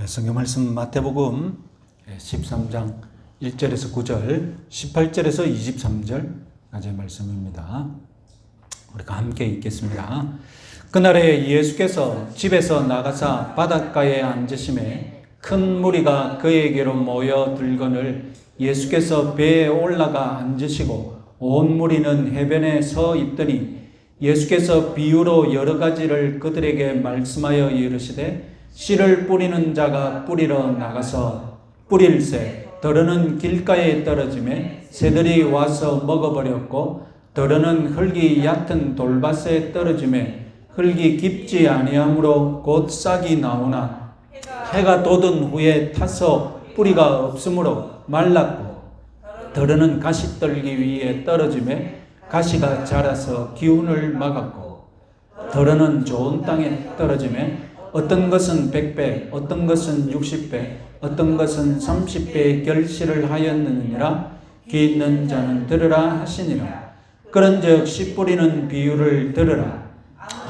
성경 말씀 마태복음 13장 1절에서 9절, 18절에서 23절까지의 말씀입니다. 우리가 함께 읽겠습니다. 그날에 예수께서 집에서 나가사 바닷가에 앉으심에 큰 무리가 그에게로 모여 들거늘 예수께서 배에 올라가 앉으시고 온 무리는 해변에 서 있더니 예수께서 비유로 여러 가지를 그들에게 말씀하여 이르시되 씨를 뿌리는 자가 뿌리러 나가서 뿌릴새 더러는 길가에 떨어지매 새들이 와서 먹어버렸고 더러는 흙이 얕은 돌밭에 떨어지매 흙이 깊지 아니하므로 곧 싹이 나오나 해가 돋은 후에 타서 뿌리가 없으므로 말랐고 더러는 가시떨기 위에 떨어지매 가시가 자라서 기운을 막았고 더러는 좋은 땅에 떨어지매 어떤 것은 100배, 어떤 것은 60배, 어떤 것은 30배의 결실을 하였느니라. 귀 있는 자는 들으라 하시니라. 그런즉 씨 뿌리는 비유를 들으라.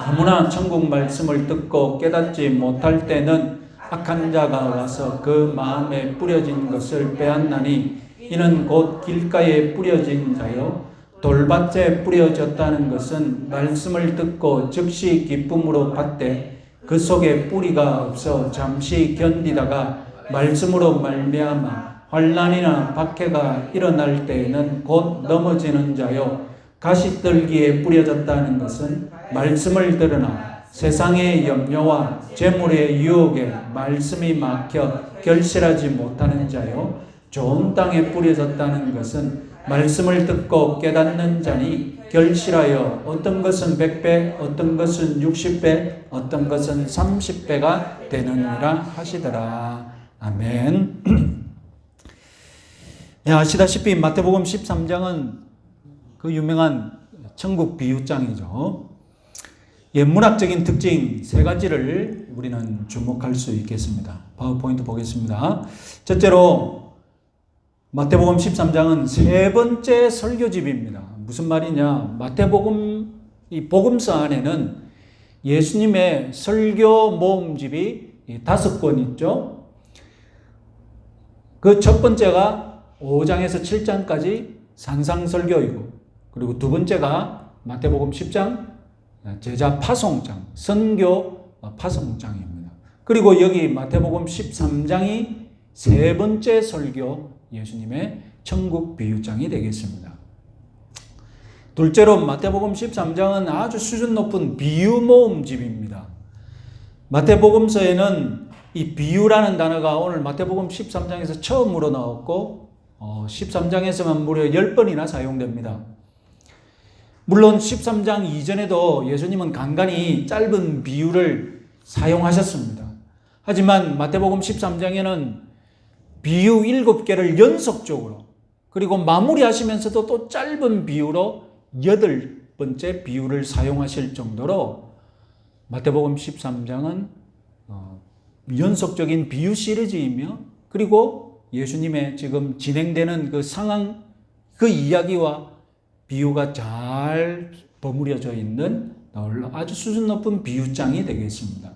아무나 천국 말씀을 듣고 깨닫지 못할 때는 악한 자가 와서 그 마음에 뿌려진 것을 빼앗나니 이는 곧 길가에 뿌려진 자요 돌밭에 뿌려졌다는 것은 말씀을 듣고 즉시 기쁨으로 받되 그 속에 뿌리가 없어 잠시 견디다가 말씀으로 말미암아 환난이나 박해가 일어날 때에는 곧 넘어지는 자요 가시떨기에 뿌려졌다는 것은 말씀을 들으나 세상의 염려와 재물의 유혹에 말씀이 막혀 결실하지 못하는 자요 좋은 땅에 뿌려졌다는 것은 말씀을 듣고 깨닫는 자니 결실하여 어떤 것은 100배, 어떤 것은 60배, 어떤 것은 30배가 되느니라 하시더라. 아멘. 아시다시피 마태복음 13장은 그 유명한 천국 비유장이죠. 문학적인 특징 세 가지를 우리는 주목할 수 있겠습니다. 파워포인트 보겠습니다. 첫째로 마태복음 13장은 세 번째 설교집입니다. 무슨 말이냐? 마태복음 이 복음서 안에는 예수님의 설교 모음집이 5권 있죠. 그 첫 번째가 5장에서 7장까지 산상설교이고, 그리고 두 번째가 마태복음 10장 제자 파송장, 선교 파송장입니다. 그리고 여기 마태복음 13장이 세 번째 설교 예수님의 천국 비유장이 되겠습니다. 둘째로 마태복음 13장은 아주 수준 높은 비유 모음집입니다. 마태복음서에는 이 비유라는 단어가 오늘 마태복음 13장에서 처음으로 나왔고 13장에서만 무려 10번이나 사용됩니다. 물론 13장 이전에도 예수님은 간간히 짧은 비유를 사용하셨습니다. 하지만 마태복음 13장에는 비유 7개를 연속적으로 그리고 마무리하시면서도 또 짧은 비유로 8번째 비유를 사용하실 정도로 마태복음 13장은 연속적인 비유 시리즈이며 그리고 예수님의 지금 진행되는 그 상황, 그 이야기와 비유가 잘 버무려져 있는 아주 수준 높은 비유장이 되겠습니다.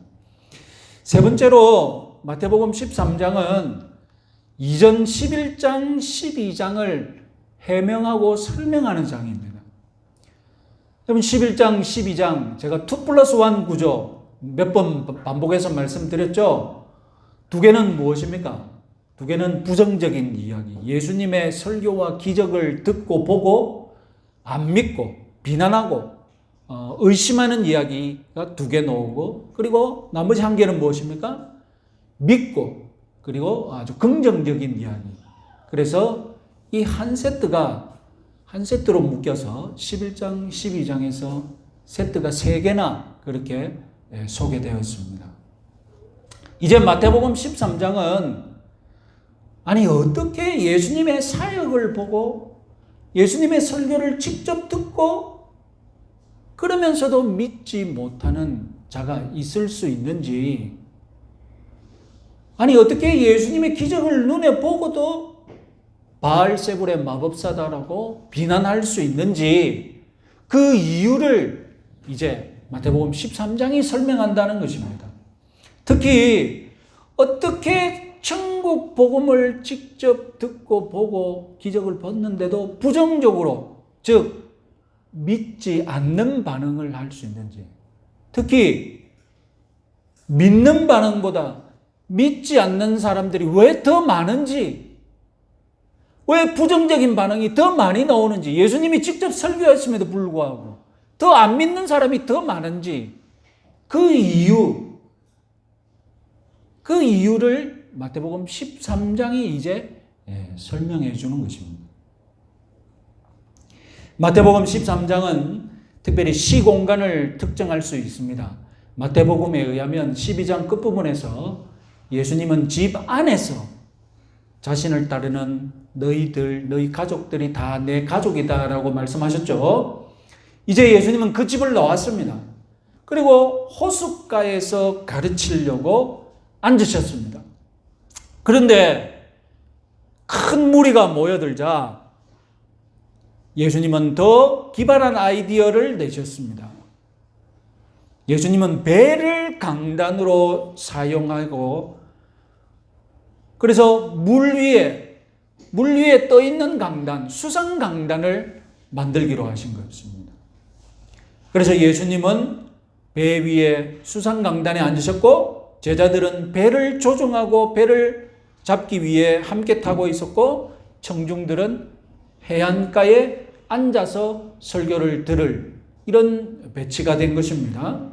세 번째로 마태복음 13장은 이전 11장, 12장을 해명하고 설명하는 장입니다. 여러분 11장, 12장 제가 2+1 구조 몇 번 반복해서 말씀드렸죠. 두 개는 무엇입니까? 두 개는 부정적인 이야기, 예수님의 설교와 기적을 듣고 보고 안 믿고 비난하고 의심하는 이야기가 두 개 나오고, 그리고 나머지 한 개는 무엇입니까? 믿고 그리고 아주 긍정적인 이야기. 그래서 이 한 세트로 묶여서 11장, 12장에서 세트가 3개나 그렇게 소개되었습니다. 이제 마태복음 13장은 아니 어떻게 예수님의 사역을 보고 예수님의 설교를 직접 듣고 그러면서도 믿지 못하는 자가 있을 수 있는지, 아니 어떻게 예수님의 기적을 눈에 보고도 바알세불의 마법사다라고 비난할 수 있는지, 그 이유를 이제 마태복음 13장이 설명한다는 것입니다. 특히 어떻게 천국 복음을 직접 듣고 보고 기적을 봤는데도 부정적으로, 즉 믿지 않는 반응을 할 수 있는지, 특히 믿는 반응보다 믿지 않는 사람들이 왜 더 많은지, 왜 부정적인 반응이 더 많이 나오는지, 예수님이 직접 설교했음에도 불구하고 더 안 믿는 사람이 더 많은지, 그 이유를 마태복음 13장이 이제 설명해 주는 것입니다. 마태복음 13장은 특별히 시공간을 특정할 수 있습니다. 마태복음에 의하면 12장 끝부분에서 예수님은 집 안에서 자신을 따르는 너희 가족들이 다 내 가족이다라고 말씀하셨죠. 이제 예수님은 그 집을 나왔습니다. 그리고 호숫가에서 가르치려고 앉으셨습니다. 그런데 큰 무리가 모여들자 예수님은 더 기발한 아이디어를 내셨습니다. 예수님은 배를 강단으로 사용하고, 그래서 물 위에 떠 있는 강단, 수상 강단을 만들기로 하신 것입니다. 그래서 예수님은 배 위에 수상 강단에 앉으셨고, 제자들은 배를 조종하고 배를 잡기 위해 함께 타고 있었고, 청중들은 해안가에 앉아서 설교를 들을 이런 배치가 된 것입니다.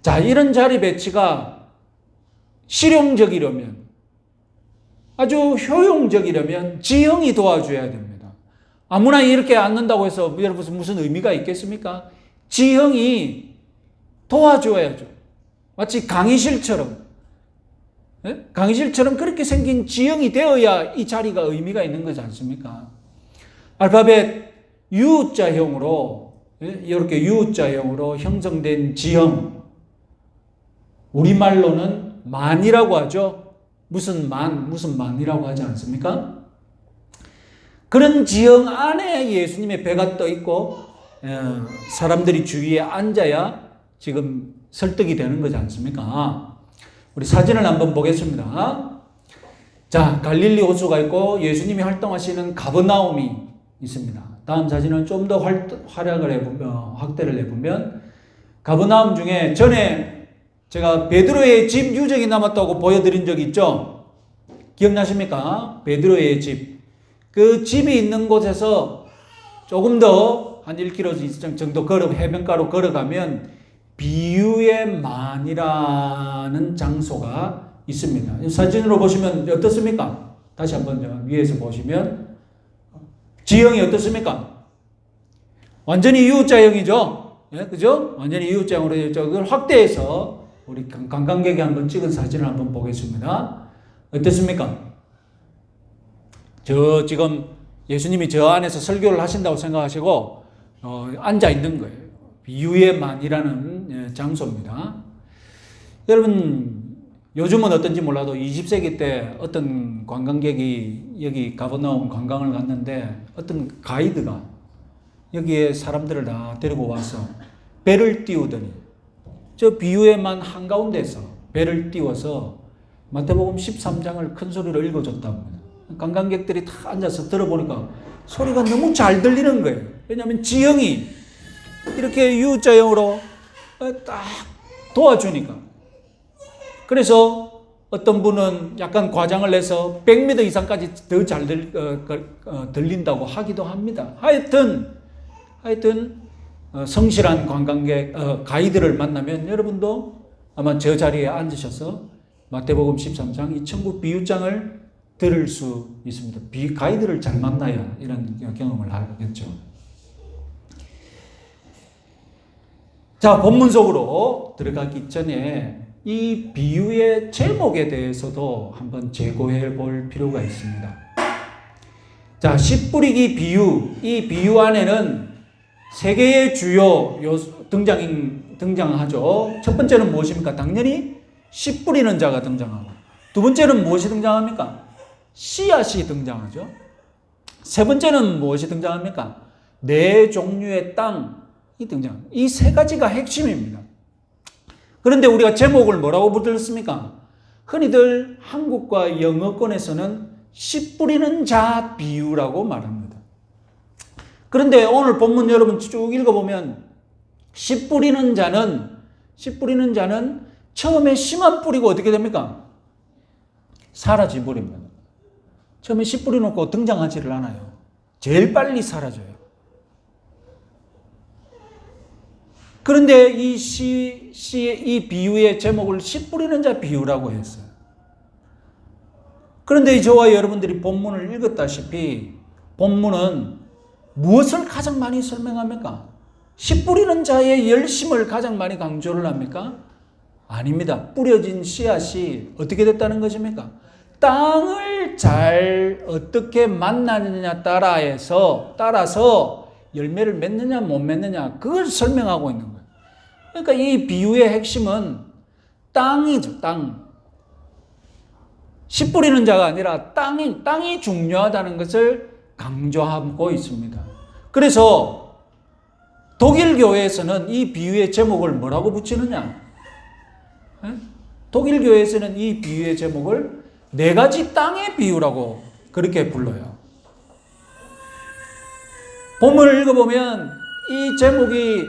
자, 이런 자리 배치가 실용적이려면, 아주 효용적이려면 지형이 도와줘야 됩니다. 아무나 이렇게 앉는다고 해서 여러분 무슨 의미가 있겠습니까? 지형이 도와줘야죠. 마치 강의실처럼, 강의실처럼 그렇게 생긴 지형이 되어야 이 자리가 의미가 있는 거지 않습니까? 알파벳 U자형으로, 이렇게 U자형으로 형성된 지형, 우리말로는 만이라고 하죠. 무슨 만이라고 하지 않습니까? 그런 지형 안에 예수님의 배가 떠 있고 사람들이 주위에 앉아야 지금 설득이 되는 거지 않습니까? 우리 사진을 한번 보겠습니다. 자, 갈릴리 호수가 있고 예수님이 활동하시는 가버나움이 있습니다. 다음 사진은 좀 더 확대를 해보면 가버나움 중에 전에 제가 베드로의 집 유적이 남았다고 보여드린 적이 있죠. 기억나십니까? 베드로의 집. 그 집이 있는 곳에서 조금 더 한 1km 정도 해변가로 걸어가면 비유의 만이라는 장소가 있습니다. 사진으로 보시면 어떻습니까? 다시 한번 위에서 보시면 지형이 어떻습니까? 완전히 U자형이죠. 예, 그죠? 완전히 U자형으로 이걸 확대해서 우리 관광객이 한번 찍은 사진을 한번 보겠습니다. 어떻습니까? 지금 예수님이 저 안에서 설교를 하신다고 생각하시고 앉아 있는 거예요. 비유의만이라는 장소입니다. 여러분, 요즘은 어떤지 몰라도 20세기 때 어떤 관광객이 여기 가버나움 관광을 갔는데 어떤 가이드가 여기에 사람들을 다 데리고 와서 배를 띄우더니 저 비유의만 한가운데서 배를 띄워서 마태복음 13장을 큰 소리로 읽어줬다고 합니다. 관광객들이 다 앉아서 들어보니까 소리가 너무 잘 들리는 거예요. 왜냐하면 지형이 이렇게 U자형으로 딱 도와주니까. 그래서 어떤 분은 약간 과장을 해서 100m 이상까지 더 잘 들린다고 하기도 합니다. 하여튼 성실한 관광객, 가이드를 만나면 여러분도 아마 저 자리에 앉으셔서 마태복음 13장 이 천국 비유장을 들을 수 있습니다. 가이드를 잘 만나야 이런 경험을 하겠죠. 자, 본문 속으로 들어가기 전에 이 비유의 제목에 대해서도 한번 재고해 볼 필요가 있습니다. 자, 씨 뿌리기 비유. 이 비유 안에는 세 개의 주요 등장하죠. 첫 번째는 무엇입니까? 당연히 씨 뿌리는 자가 등장하고, 두 번째는 무엇이 등장합니까? 씨앗이 등장하죠. 세 번째는 무엇이 등장합니까? 네 종류의 땅이 등장합니다. 이 세 가지가 핵심입니다. 그런데 우리가 제목을 뭐라고 붙였습니까? 흔히들 한국과 영어권에서는 씨 뿌리는 자 비유라고 말합니다. 그런데 오늘 본문 여러분 쭉 읽어보면 씨 뿌리는 자는 처음에 씨만 뿌리고 어떻게 됩니까? 사라져버립니다. 처음에 씨 뿌려놓고 등장하지를 않아요. 제일 빨리 사라져요. 그런데 이 비유의 제목을 씨 뿌리는 자 비유라고 했어요. 그런데 저와 여러분들이 본문을 읽었다시피 본문은 무엇을 가장 많이 설명합니까? 씨 뿌리는 자의 열심을 가장 많이 강조를 합니까? 아닙니다. 뿌려진 씨앗이 어떻게 됐다는 것입니까? 땅을 잘 어떻게 만나느냐 따라서 열매를 맺느냐 못 맺느냐 그걸 설명하고 있는 거예요. 그러니까 이 비유의 핵심은 땅이죠. 땅. 씨 뿌리는 자가 아니라 땅이 중요하다는 것을 강조하고 있습니다. 그래서 독일 교회에서는 이 비유의 제목을 뭐라고 붙이느냐? 독일 교회에서는 이 비유의 제목을 네 가지 땅의 비유라고 그렇게 불러요. 본문을 읽어보면 이 제목이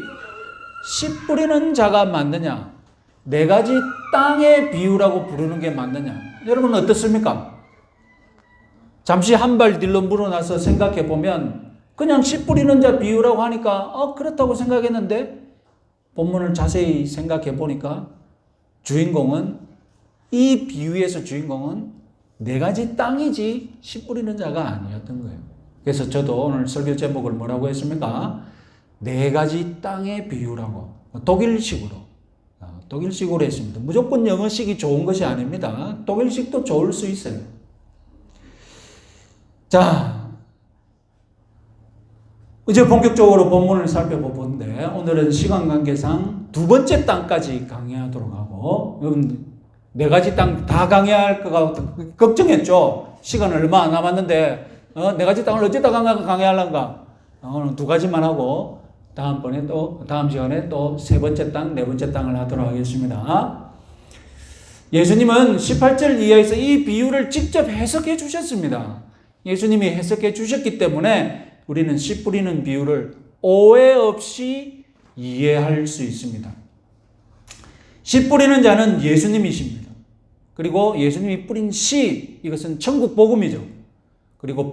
씨 뿌리는 자가 맞느냐, 네 가지 땅의 비유라고 부르는 게 맞느냐, 여러분 어떻습니까? 잠시 한 발 뒤로 물러나서 생각해 보면 그냥 씨 뿌리는 자 비유라고 하니까 그렇다고 생각했는데 본문을 자세히 생각해 보니까 이 비유에서 주인공은 네 가지 땅이지 씨 뿌리는 자가 아니었던 거예요. 그래서 저도 오늘 설교 제목을 뭐라고 했습니까? 네 가지 땅의 비유라고 독일식으로 했습니다. 무조건 영어식이 좋은 것이 아닙니다. 독일식도 좋을 수 있어요. 자, 이제 본격적으로 본문을 살펴보는데 오늘은 시간 관계상 두 번째 땅까지 강의하도록 하고, 네 가지 땅 다 강의할 것 걱정했죠. 시간 얼마 안 남았는데 네 가지 땅을 어쩌다 강의하려는가? 오늘 두 가지만 하고 다음 시간에 또 세 번째 땅, 네 번째 땅을 하도록 하겠습니다. 예수님은 18절 이하에서 이 비유를 직접 해석해 주셨습니다. 예수님이 해석해 주셨기 때문에 우리는 씨 뿌리는 비유를 오해 없이 이해할 수 있습니다. 씨 뿌리는 자는 예수님이십니다. 그리고 예수님이 뿌린 씨, 이것은 천국 복음이죠. 그리고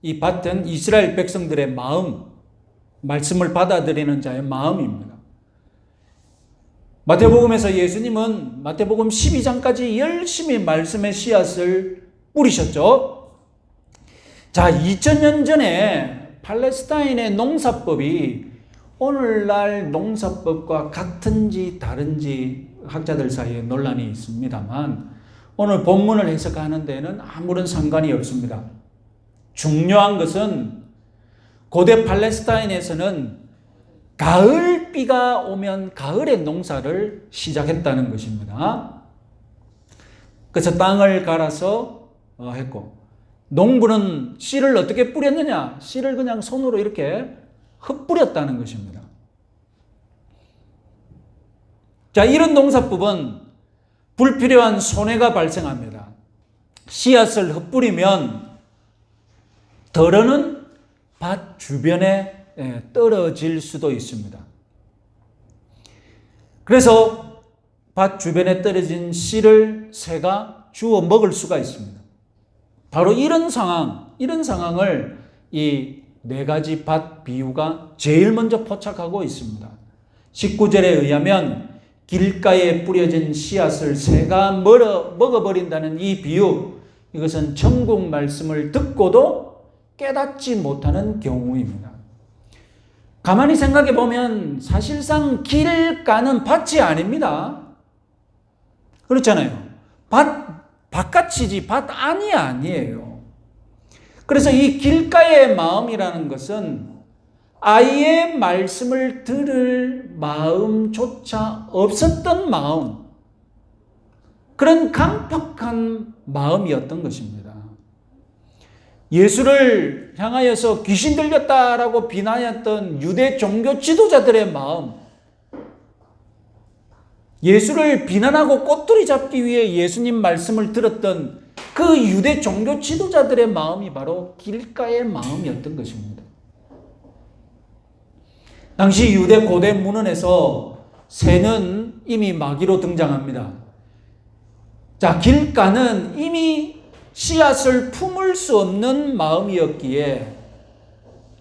이 밭은 이스라엘 백성들의 마음, 말씀을 받아들이는 자의 마음입니다. 마태복음에서 예수님은 마태복음 12장까지 열심히 말씀의 씨앗을 뿌리셨죠. 자, 2000년 전에 팔레스타인의 농사법이 오늘날 농사법과 같은지 다른지 학자들 사이에 논란이 있습니다만 오늘 본문을 해석하는 데는 아무런 상관이 없습니다. 중요한 것은 고대 팔레스타인에서는 가을비가 오면 가을에 농사를 시작했다는 것입니다. 그래서 땅을 갈아서 했고, 농부는 씨를 어떻게 뿌렸느냐? 씨를 그냥 손으로 이렇게 흩뿌렸다는 것입니다. 자, 이런 농사법은 불필요한 손해가 발생합니다. 씨앗을 흩뿌리면 덜어는 밭 주변에 떨어질 수도 있습니다. 그래서 밭 주변에 떨어진 씨를 새가 주워 먹을 수가 있습니다. 바로 이런 상황을 이 네 가지 밭 비유가 제일 먼저 포착하고 있습니다. 19절에 의하면 길가에 뿌려진 씨앗을 새가 먹어버린다는 이 비유, 이것은 천국 말씀을 듣고도 깨닫지 못하는 경우입니다. 가만히 생각해 보면 사실상 길가는 밭이 아닙니다. 그렇잖아요. 밭같이지 밭 아니에요. 그래서 이 길가의 마음이라는 것은 아예 말씀을 들을 마음조차 없었던 마음, 그런 강팍한 마음이었던 것입니다. 예수를 향하여서 귀신 들렸다라고 비난했던 유대 종교 지도자들의 마음, 예수를 비난하고 꼬투리 잡기 위해 예수님 말씀을 들었던 그 유대 종교 지도자들의 마음이 바로 길가의 마음이었던 것입니다. 당시 유대 고대 문헌에서 새는 이미 마귀로 등장합니다. 자, 길가는 이미 씨앗을 품을 수 없는 마음이었기에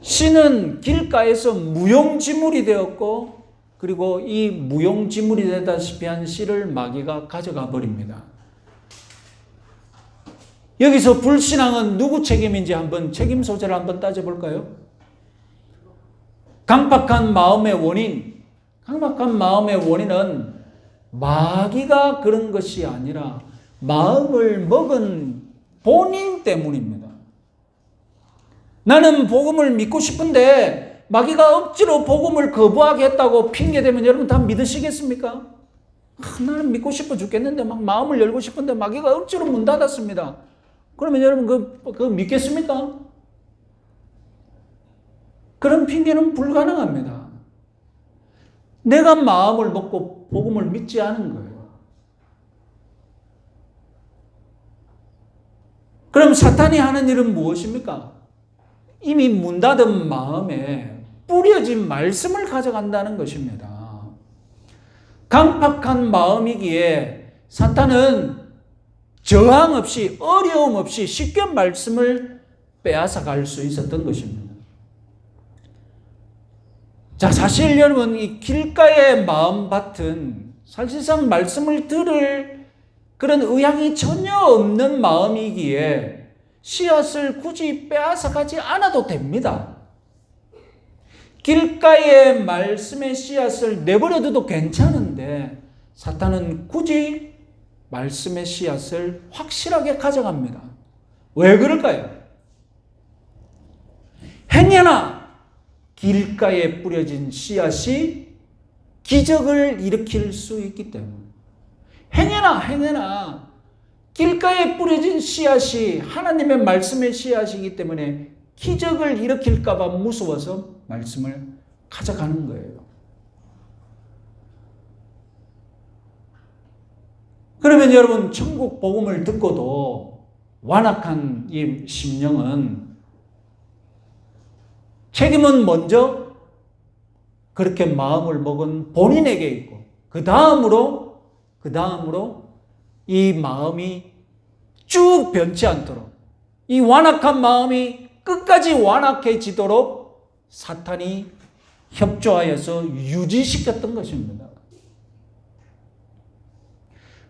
씨는 길가에서 무용지물이 되었고, 그리고 이 무용지물이 되다시피 한 씨를 마귀가 가져가 버립니다. 여기서 불신앙은 누구 책임인지 한번 책임 소재를 한번 따져볼까요? 강팍한 마음의 원인은 마귀가 그런 것이 아니라 마음을 먹은 본인 때문입니다. 나는 복음을 믿고 싶은데 마귀가 억지로 복음을 거부하게 했다고 핑계대면 여러분 다 믿으시겠습니까? 나는 믿고 싶어 죽겠는데 막 마음을 열고 싶은데 마귀가 억지로 문 닫았습니다. 그러면 여러분 그거 믿겠습니까? 그런 핑계는 불가능합니다. 내가 마음을 먹고 복음을 믿지 않은 거예요. 그럼 사탄이 하는 일은 무엇입니까? 이미 문 닫은 마음에 뿌려진 말씀을 가져간다는 것입니다. 강팍한 마음이기에 사탄은 저항 없이, 어려움 없이 쉽게 말씀을 빼앗아 갈 수 있었던 것입니다. 자, 사실 여러분, 이 길가의 마음밭은 사실상 말씀을 들을 그런 의향이 전혀 없는 마음이기에 씨앗을 굳이 빼앗아 가지 않아도 됩니다. 길가의 말씀의 씨앗을 내버려둬도 괜찮은데 사탄은 굳이 말씀의 씨앗을 확실하게 가져갑니다. 왜 그럴까요? 행여나 길가에 뿌려진 씨앗이 기적을 일으킬 수 있기 때문에, 행여나 길가에 뿌려진 씨앗이 하나님의 말씀의 씨앗이기 때문에 기적을 일으킬까 봐 무서워서 말씀을 가져가는 거예요. 그러면 여러분, 천국 복음을 듣고도 완악한 이 심령은 책임은 먼저 그렇게 마음을 먹은 본인에게 있고, 그 다음으로 이 마음이 쭉 변치 않도록, 이 완악한 마음이 끝까지 완악해지도록 사탄이 협조하여서 유지시켰던 것입니다.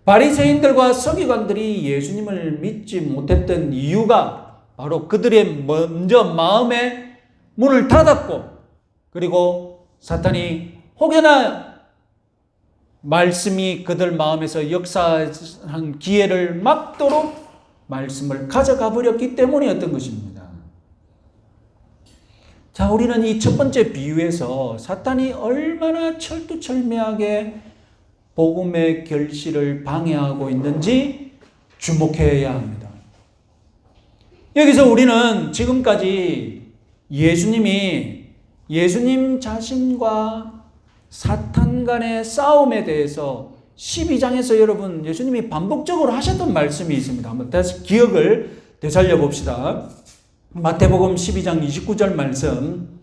바리새인들과 서기관들이 예수님을 믿지 못했던 이유가 바로 그들의 먼저 마음의 문을 닫았고, 그리고 사탄이 혹여나 말씀이 그들 마음에서 역사한 기회를 막도록 말씀을 가져가 버렸기 때문이었던 것입니다. 자, 우리는 이 첫 번째 비유에서 사탄이 얼마나 철두철미하게 복음의 결실을 방해하고 있는지 주목해야 합니다. 여기서 우리는 지금까지 예수님 자신과 사탄 간의 싸움에 대해서 12장에서 여러분 예수님이 반복적으로 하셨던 말씀이 있습니다. 한번 다시 기억을 되살려 봅시다. 마태복음 12장 29절 말씀.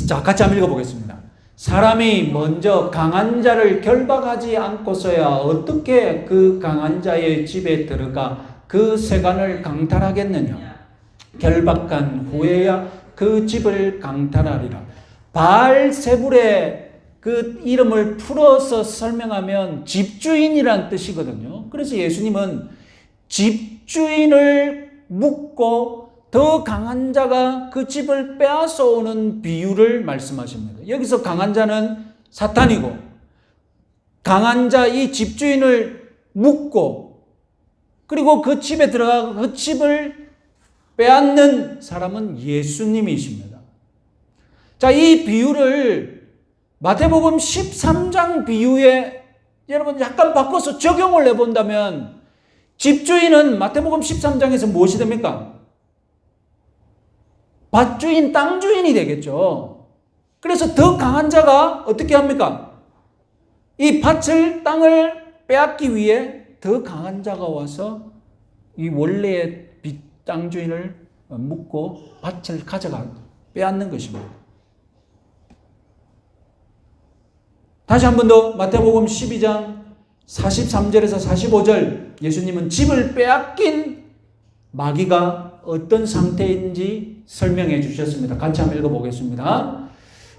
자, 같이 한번 읽어보겠습니다. 사람이 먼저 강한 자를 결박하지 않고서야 어떻게 그 강한 자의 집에 들어가 그 세간을 강탈하겠느냐? 결박한 후에야 그 집을 강탈하리라. 바알세불의 그 이름을 풀어서 설명하면 집주인이란 뜻이거든요. 그래서 예수님은 집주인을 묶고 더 강한 자가 그 집을 빼앗아 오는 비유를 말씀하십니다. 여기서 강한 자는 사탄이고, 강한 자 이 집주인을 묶고, 그리고 그 집에 들어가 그 집을 빼앗는 사람은 예수님이십니다. 자, 이 비유를 마태복음 13장 비유에 여러분 약간 바꿔서 적용을 해본다면, 집주인은 마태복음 13장에서 무엇이 됩니까? 밭주인, 땅주인이 되겠죠. 그래서 더 강한 자가 어떻게 합니까? 이 땅을 빼앗기 위해 더 강한 자가 와서 이 원래의 땅 주인을 묶고 밭을 빼앗는 것입니다. 다시 한 번 더 마태복음 12장 43절에서 45절, 예수님은 집을 빼앗긴 마귀가 어떤 상태인지 설명해 주셨습니다. 같이 한번 읽어보겠습니다.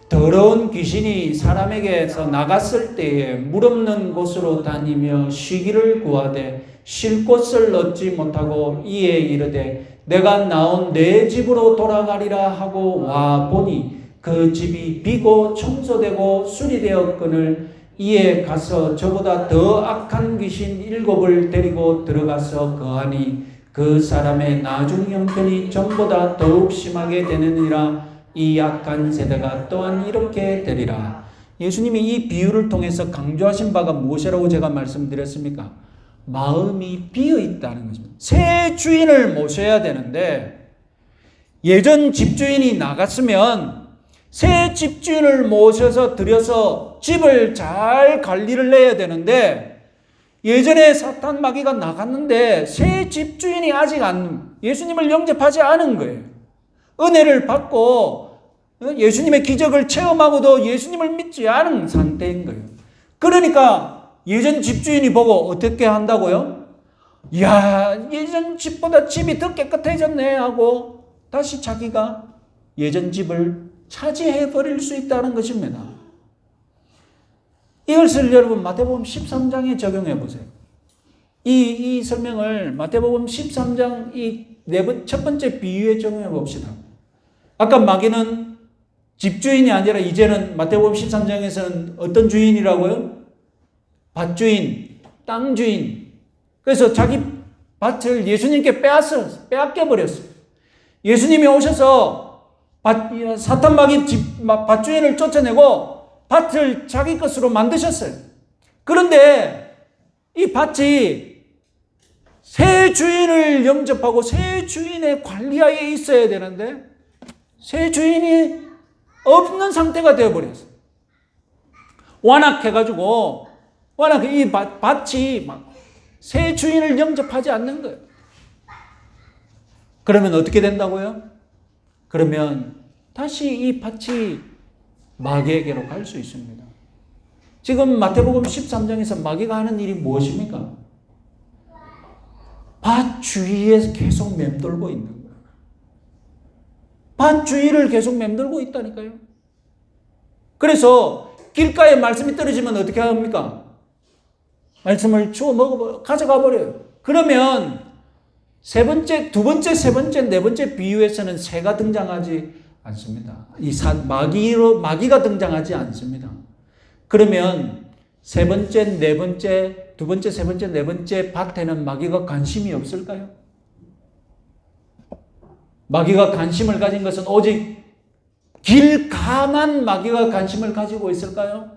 더러운 귀신이 사람에게서 나갔을 때에 물 없는 곳으로 다니며 쉬기를 구하되 쉴 곳을 얻지 못하고 이에 이르되 내가 나온 내 집으로 돌아가리라 하고 와 보니 그 집이 비고 청소되고 수리되었거늘 이에 가서 저보다 더 악한 귀신 7을 데리고 들어가서 거하니 그 사람의 나중 형편이 전보다 더욱 심하게 되느니라. 이 악한 세대가 또한 이렇게 되리라. 예수님이 이 비유를 통해서 강조하신 바가 무엇이라고 제가 말씀드렸습니까? 마음이 비어 있다는 것입니다. 새 주인을 모셔야 되는데 예전 집주인이 나갔으면 새 집주인을 모셔서 들여서 집을 잘 관리를 해야 되는데 예전에 사탄 마귀가 나갔는데 새 집주인이 아직 예수님을 영접하지 않은 거예요. 은혜를 받고 예수님의 기적을 체험하고도 예수님을 믿지 않은 상태인 거예요. 그러니까 예전 집주인이 보고 어떻게 한다고요? 이야, 예전 집보다 집이 더 깨끗해졌네 하고 다시 자기가 예전 집을 차지해 버릴 수 있다는 것입니다. 이것을 여러분 마태복음 13장에 적용해 보세요. 이 설명을 마태복음 13장 첫 번째 비유에 적용해 봅시다. 아까 마귀는 집주인이 아니라 이제는 마태복음 13장에서는 어떤 주인이라고요? 밭주인, 땅주인. 그래서 자기 밭을 예수님께 빼앗겨 버렸어요. 예수님이 오셔서 사탄 마귀 밭주인을 쫓아내고 밭을 자기 것으로 만드셨어요. 그런데 이 밭이 새 주인을 영접하고 새 주인의 관리하에 있어야 되는데 새 주인이 없는 상태가 되어버렸어요. 완악해가지고 이 밭이 새 주인을 영접하지 않는 거예요. 그러면 어떻게 된다고요? 그러면 다시 이 밭이 마귀에게로 갈 수 있습니다. 지금 마태복음 13장에서 마귀가 하는 일이 무엇입니까? 밭 주위에 계속 맴돌고 있는 거예요. 밭 주위를 계속 맴돌고 있다니까요. 그래서 길가에 말씀이 떨어지면 어떻게 합니까? 말씀을 주워 가져가 버려요. 그러면 두 번째, 세 번째, 네 번째 비유에서는 새가 등장하지 않습니다. 마귀가 등장하지 않습니다. 그러면 세 번째, 네 번째, 두 번째, 세 번째, 네 번째 밭에는 마귀가 관심이 없을까요? 마귀가 관심을 가진 것은 오직 길가만 마귀가 관심을 가지고 있을까요?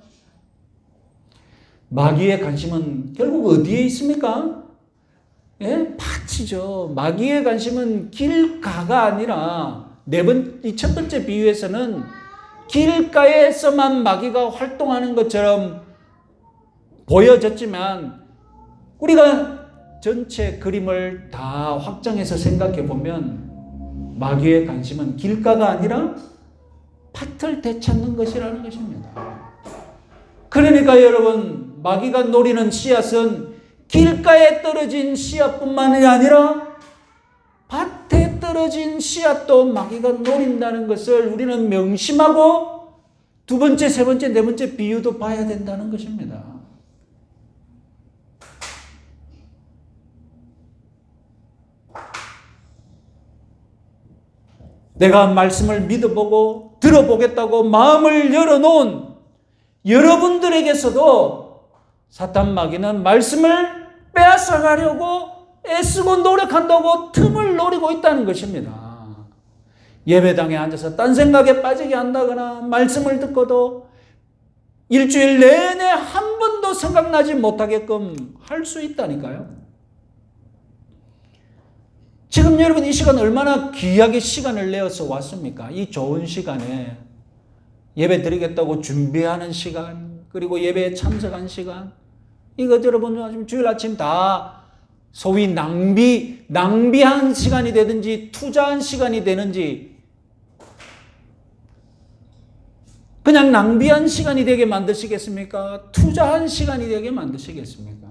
마귀의 관심은 결국 어디에 있습니까? 예? 밭이죠. 마귀의 관심은 길가가 아니라 이 첫 번째 비유에서는 길가에서만 마귀가 활동하는 것처럼 보여졌지만 우리가 전체 그림을 다 확장해서 생각해 보면 마귀의 관심은 길가가 아니라 밭을 되찾는 것이라는 것입니다. 그러니까 여러분, 마귀가 노리는 씨앗은 길가에 떨어진 씨앗뿐만이 아니라 밭에 떨어진 씨앗도 마귀가 노린다는 것을 우리는 명심하고 두 번째, 세 번째, 네 번째 비유도 봐야 된다는 것입니다. 내가 말씀을 믿어보고 들어보겠다고 마음을 열어놓은 여러분들에게서도 사탄 마귀는 말씀을 빼앗아가려고 애쓰고 노력한다고 틈을 노리고 있다는 것입니다. 예배당에 앉아서 딴 생각에 빠지게 한다거나 말씀을 듣고도 일주일 내내 한 번도 생각나지 못하게끔 할 수 있다니까요. 지금 여러분 이 시간 얼마나 귀하게 시간을 내어서 왔습니까? 이 좋은 시간에 예배 드리겠다고 준비하는 시간, 그리고 예배에 참석한 시간, 이것 여러분 주일 아침 다 소위 낭비한 시간이 되든지 투자한 시간이 되는지, 그냥 낭비한 시간이 되게 만드시겠습니까? 투자한 시간이 되게 만드시겠습니까?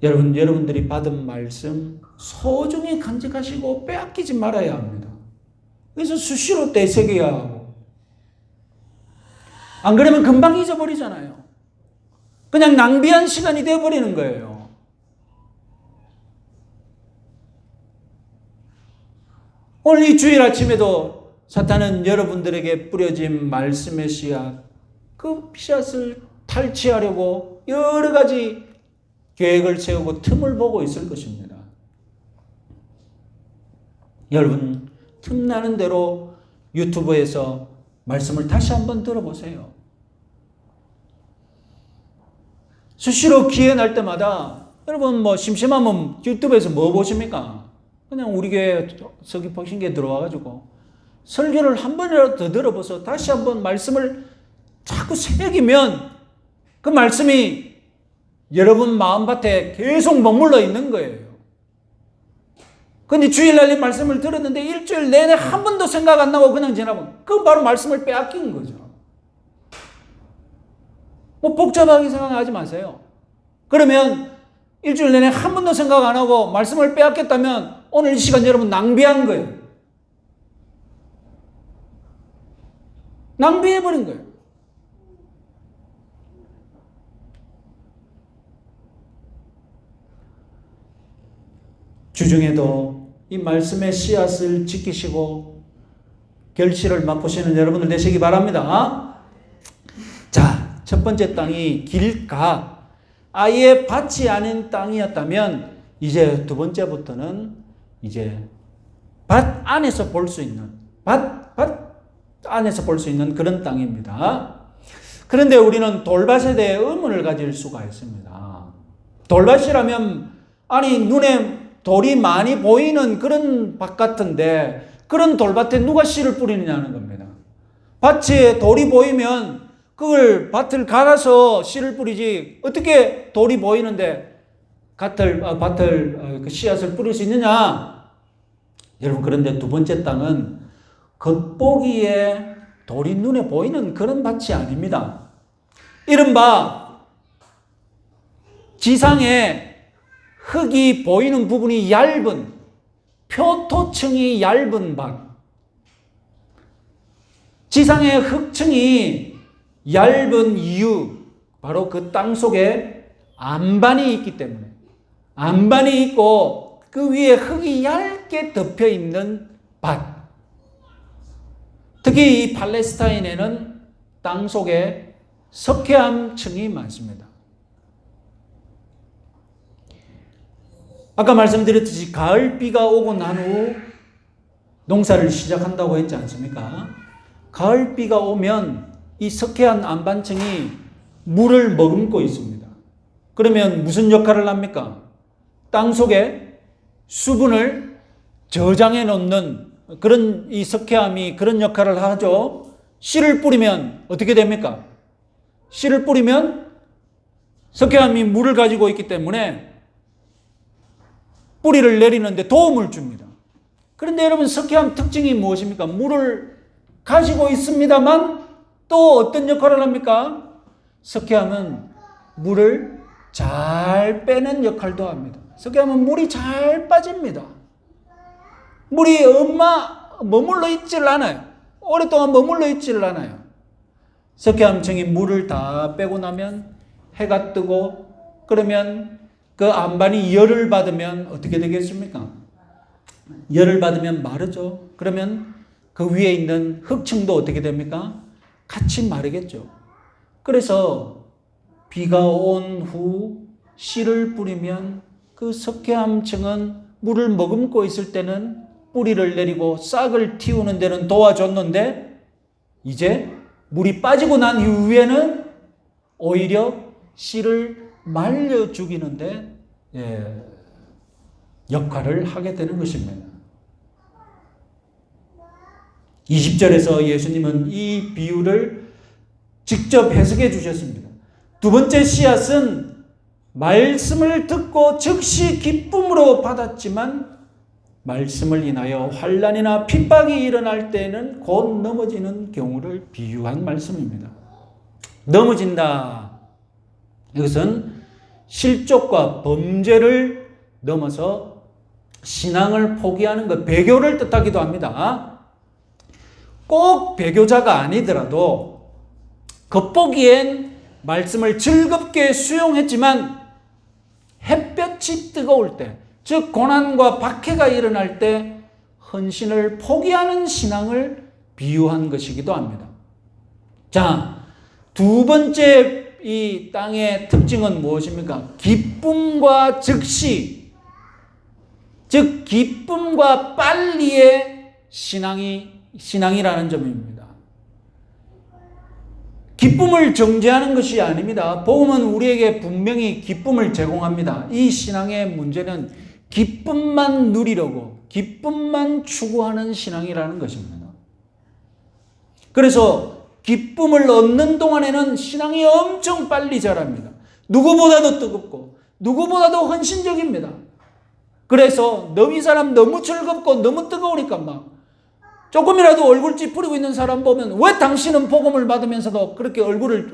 여러분들이 받은 말씀 소중히 간직하시고 빼앗기지 말아야 합니다. 그래서 수시로 되새겨야 하고, 안 그러면 금방 잊어버리잖아요. 그냥 낭비한 시간이 되어버리는 거예요. 오늘 이 주일 아침에도 사탄은 여러분들에게 뿌려진 말씀의 씨앗, 그 씨앗을 탈취하려고 여러 가지 계획을 세우고 틈을 보고 있을 것입니다. 여러분, 틈나는 대로 유튜브에서 말씀을 다시 한번 들어보세요. 수시로 기회 날 때마다 여러분 심심하면 유튜브에서 뭐 보십니까? 그냥 우리 교회 서귀포신교에 들어와가지고 설교를 한 번이라도 더 들어보서 다시 한번 말씀을 자꾸 새기면 그 말씀이 여러분 마음밭에 계속 머물러 있는 거예요. 근데 주일날 이 말씀을 들었는데 일주일 내내 한 번도 생각 안 나고 그냥 지나면 그건 바로 말씀을 빼앗긴 거죠. 복잡하게 생각하지 마세요. 그러면 일주일 내내 한 번도 생각 안 하고 말씀을 빼앗겼다면 오늘 이 시간 여러분 낭비한 거예요. 낭비해버린 거예요. 주중에도 이 말씀의 씨앗을 지키시고 결실을 맛보시는 여러분들 되시기 바랍니다. 자, 첫 번째 땅이 길가, 아예 밭이 아닌 땅이었다면 이제 두 번째부터는 이제 밭 안에서 볼 수 있는, 밭 안에서 볼 수 있는 그런 땅입니다. 그런데 우리는 돌밭에 대해 의문을 가질 수가 있습니다. 돌밭이라면 아니 눈에 돌이 많이 보이는 그런 밭 같은데 그런 돌밭에 누가 씨를 뿌리느냐는 겁니다. 밭에 돌이 보이면 그걸 밭을 갈아서 씨를 뿌리지 어떻게 돌이 보이는데 밭을 그 씨앗을 뿌릴 수 있느냐? 여러분, 그런데 두 번째 땅은 겉보기에 돌이 눈에 보이는 그런 밭이 아닙니다. 이른바 지상에 흙이 보이는 부분이 얇은, 표토층이 얇은 밭. 지상의 흙층이 얇은 이유, 바로 그 땅 속에 안반이 있기 때문에, 안반이 있고 그 위에 흙이 얇게 덮여 있는 밭. 특히 이 팔레스타인에는 땅 속에 석회암층이 많습니다. 아까 말씀드렸듯이 가을비가 오고 난 후 농사를 시작한다고 했지 않습니까? 가을비가 오면 이 석회암 안반층이 물을 머금고 있습니다. 그러면 무슨 역할을 합니까? 땅 속에 수분을 저장해 놓는 그런 이 석회암이 그런 역할을 하죠. 씨를 뿌리면 어떻게 됩니까? 씨를 뿌리면 석회암이 물을 가지고 있기 때문에 뿌리를 내리는데 도움을 줍니다. 그런데 여러분, 석회암 특징이 무엇입니까? 물을 가지고 있습니다만 또 어떤 역할을 합니까? 석회암은 물을 잘 빼는 역할도 합니다. 석회암은 물이 잘 빠집니다. 물이 머물러 있질 않아요. 오랫동안 머물러 있질 않아요. 석회암층이 물을 다 빼고 나면 해가 뜨고 그러면 그 안반이 열을 받으면 어떻게 되겠습니까? 열을 받으면 마르죠. 그러면 그 위에 있는 흙층도 어떻게 됩니까? 같이 마르겠죠. 그래서 비가 온 후 씨를 뿌리면 그 석회암층은 물을 머금고 있을 때는 뿌리를 내리고 싹을 틔우는 데는 도와줬는데 이제 물이 빠지고 난 이후에는 오히려 씨를 말려 죽이는데 역할을 하게 되는 것입니다. 20절에서 예수님은 이 비유를 직접 해석해 주셨습니다. 두 번째 씨앗은 말씀을 듣고 즉시 기쁨으로 받았지만 말씀을 인하여 환난이나 핍박이 일어날 때는 곧 넘어지는 경우를 비유한 말씀입니다. 넘어진다. 이것은 실족과 범죄를 넘어서 신앙을 포기하는 것, 배교를 뜻하기도 합니다. 꼭 배교자가 아니더라도 겉보기엔 말씀을 즐겁게 수용했지만 햇볕이 뜨거울 때, 즉 고난과 박해가 일어날 때 헌신을 포기하는 신앙을 비유한 것이기도 합니다. 자, 두 번째 이 땅의 특징은 무엇입니까? 기쁨과 즉시, 즉 기쁨과 빨리의 신앙이라는 점입니다. 기쁨을 정죄하는 것이 아닙니다. 복음은 우리에게 분명히 기쁨을 제공합니다. 이 신앙의 문제는 기쁨만 누리려고, 기쁨만 추구하는 신앙이라는 것입니다. 그래서 기쁨을 얻는 동안에는 신앙이 엄청 빨리 자랍니다. 누구보다도 뜨겁고 누구보다도 헌신적입니다. 그래서 이 사람 너무 즐겁고 너무 뜨거우니까 막 조금이라도 얼굴 찌푸리고 있는 사람 보면 왜 당신은 복음을 받으면서도 그렇게 얼굴을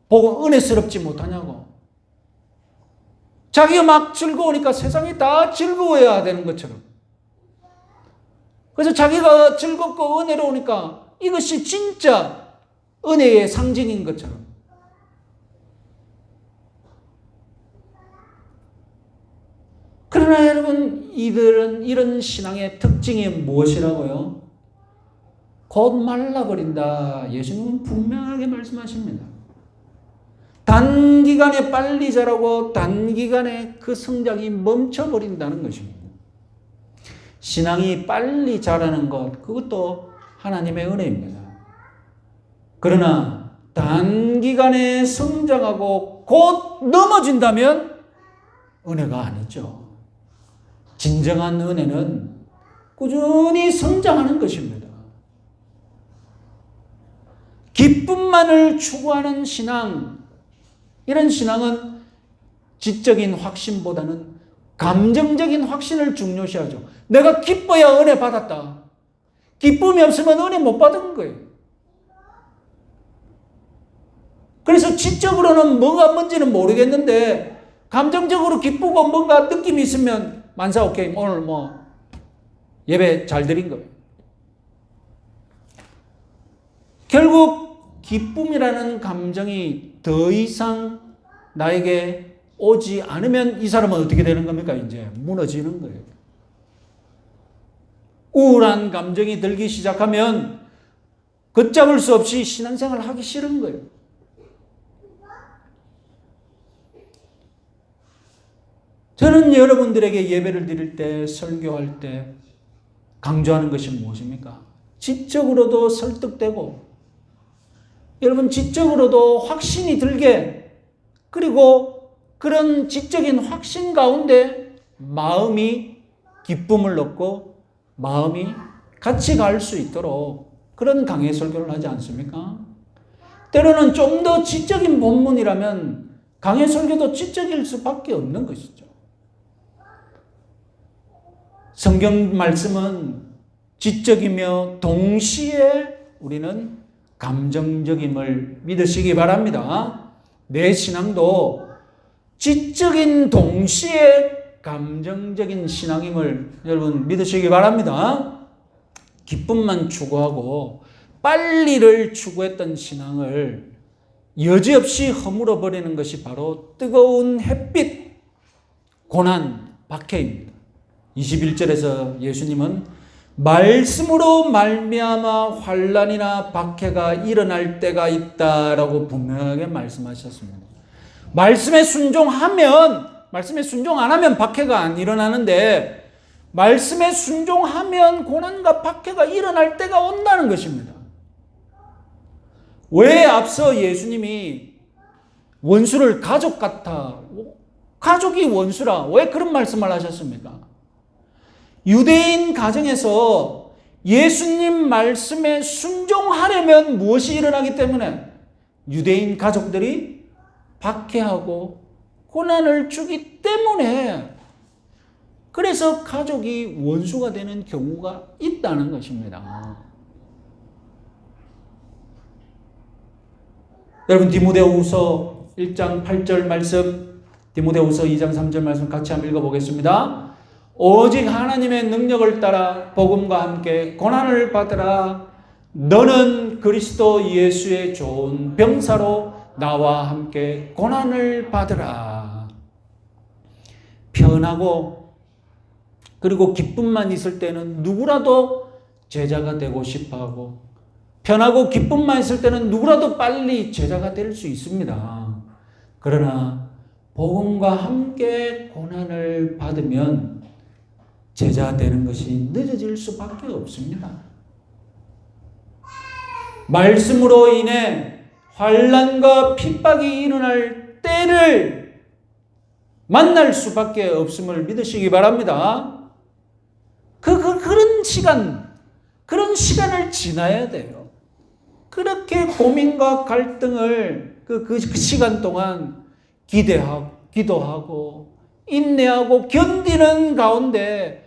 보고 은혜스럽지 못하냐고. 자기가 막 즐거우니까 세상이 다 즐거워야 되는 것처럼. 그래서 자기가 즐겁고 은혜로우니까 이것이 진짜 은혜의 상징인 것처럼. 그러나 여러분, 이들은 이런 신앙의 특징이 무엇이라고요? 곧 말라버린다. 예수님은 분명하게 말씀하십니다. 단기간에 빨리 자라고 단기간에 그 성장이 멈춰버린다는 것입니다. 신앙이 빨리 자라는 것, 그것도 하나님의 은혜입니다. 그러나 단기간에 성장하고 곧 넘어진다면 은혜가 아니죠. 진정한 은혜는 꾸준히 성장하는 것입니다. 기쁨만을 추구하는 신앙, 이런 신앙은 지적인 확신보다는 감정적인 확신을 중요시하죠. 내가 기뻐야 은혜 받았다. 기쁨이 없으면 은혜 못 받은 거예요. 그래서 지적으로는 뭐가 뭔지는 모르겠는데 감정적으로 기쁘고 뭔가 느낌이 있으면 만사 오케이, 오늘 예배 잘 드린 거예요. 결국 기쁨이라는 감정이 더 이상 나에게 오지 않으면 이 사람은 어떻게 되는 겁니까? 이제 무너지는 거예요. 우울한 감정이 들기 시작하면 걷잡을 수 없이 신앙생활을 하기 싫은 거예요. 저는 여러분들에게 예배를 드릴 때, 설교할 때 강조하는 것이 무엇입니까? 지적으로도 설득되고, 여러분 지적으로도 확신이 들게, 그리고 그런 지적인 확신 가운데 마음이 기쁨을 얻고 마음이 같이 갈 수 있도록 그런 강해 설교를 하지 않습니까? 때로는 좀 더 지적인 본문이라면 강해 설교도 지적일 수밖에 없는 것이죠. 성경 말씀은 지적이며 동시에 우리는 감정적임을 믿으시기 바랍니다. 내 신앙도 지적인 동시에 감정적인 신앙임을 여러분 믿으시기 바랍니다. 기쁨만 추구하고 빨리를 추구했던 신앙을 여지없이 허물어 버리는 것이 바로 뜨거운 햇빛, 고난, 박해입니다. 21절에서 예수님은 말씀으로 말미암아 환난이나 박해가 일어날 때가 있다라고 분명하게 말씀하셨습니다. 말씀에 순종하면, 말씀에 순종 안 하면 박해가 안 일어나는데 말씀에 순종하면 고난과 박해가 일어날 때가 온다는 것입니다. 왜 앞서 예수님이 원수를 가족 같아, 가족이 원수라, 왜 그런 말씀을 하셨습니까? 유대인 가정에서 예수님 말씀에 순종하려면 무엇이 일어나기 때문에 유대인 가족들이 박해하고 고난을 주기 때문에 그래서 가족이 원수가 되는 경우가 있다는 것입니다. 여러분 디모데후서 1장 8절 말씀, 디모데후서 2장 3절 말씀 같이 한번 읽어보겠습니다. 오직 하나님의 능력을 따라 복음과 함께 고난을 받으라. 너는 그리스도 예수의 좋은 병사로 나와 함께 고난을 받으라. 편하고 그리고 기쁨만 있을 때는 누구라도 제자가 되고 싶어하고, 편하고 기쁨만 있을 때는 누구라도 빨리 제자가 될 수 있습니다. 그러나 복음과 함께 고난을 받으면 제자 되는 것이 늦어질 수밖에 없습니다. 말씀으로 인해 환난과 핍박이 일어날 때를 만날 수밖에 없음을 믿으시기 바랍니다. 그런 시간을 지나야 돼요. 그렇게 고민과 갈등을 그 시간 동안 기도하고 인내하고 견디는 가운데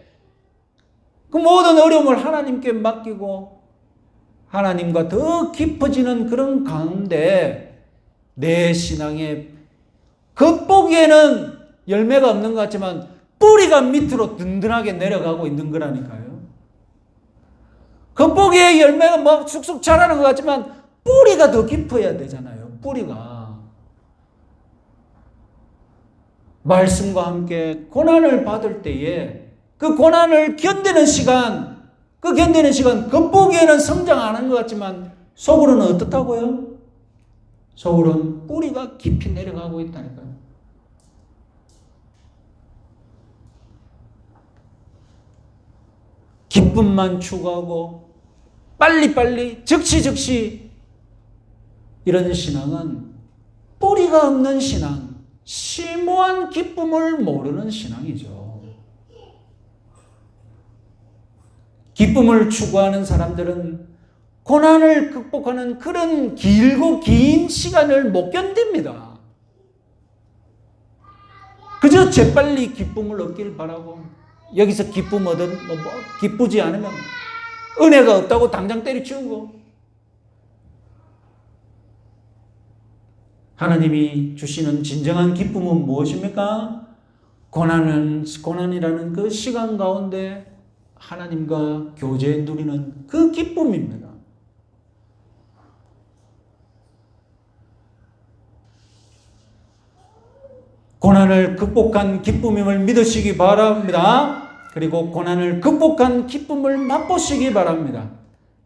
그 모든 어려움을 하나님께 맡기고 하나님과 더 깊어지는 그런 가운데 내 신앙에 겉보기에는 열매가 없는 것 같지만 뿌리가 밑으로 든든하게 내려가고 있는 거라니까요. 겉보기에 열매가 막 쑥쑥 자라는 것 같지만 뿌리가 더 깊어야 되잖아요. 뿌리가. 말씀과 함께 고난을 받을 때에 그 고난을 견디는 시간, 겉보기에는 성장 안 한 것 같지만 속으로는 어떻다고요? 속으로는 뿌리가 깊이 내려가고 있다니까요. 기쁨만 추구하고 빨리빨리 즉시 이런 신앙은 뿌리가 없는 신앙, 심오한 기쁨을 모르는 신앙이죠. 기쁨을 추구하는 사람들은 고난을 극복하는 그런 길고 긴 시간을 못 견딥니다. 그저 재빨리 기쁨을 얻길 바라고 여기서 기쁨 기쁘지 않으면 은혜가 없다고 당장 때려치우고 하나님이 주시는 진정한 기쁨은 무엇입니까? 고난이라는 그 시간 가운데 하나님과 교제 누리는 그 기쁨입니다. 고난을 극복한 기쁨임을 믿으시기 바랍니다. 그리고 고난을 극복한 기쁨을 맛보시기 바랍니다.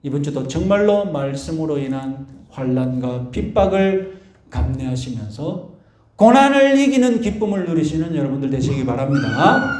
이번 주도 정말로 말씀으로 인한 환난과 핍박을 감내하시면서 고난을 이기는 기쁨을 누리시는 여러분들 되시기 바랍니다.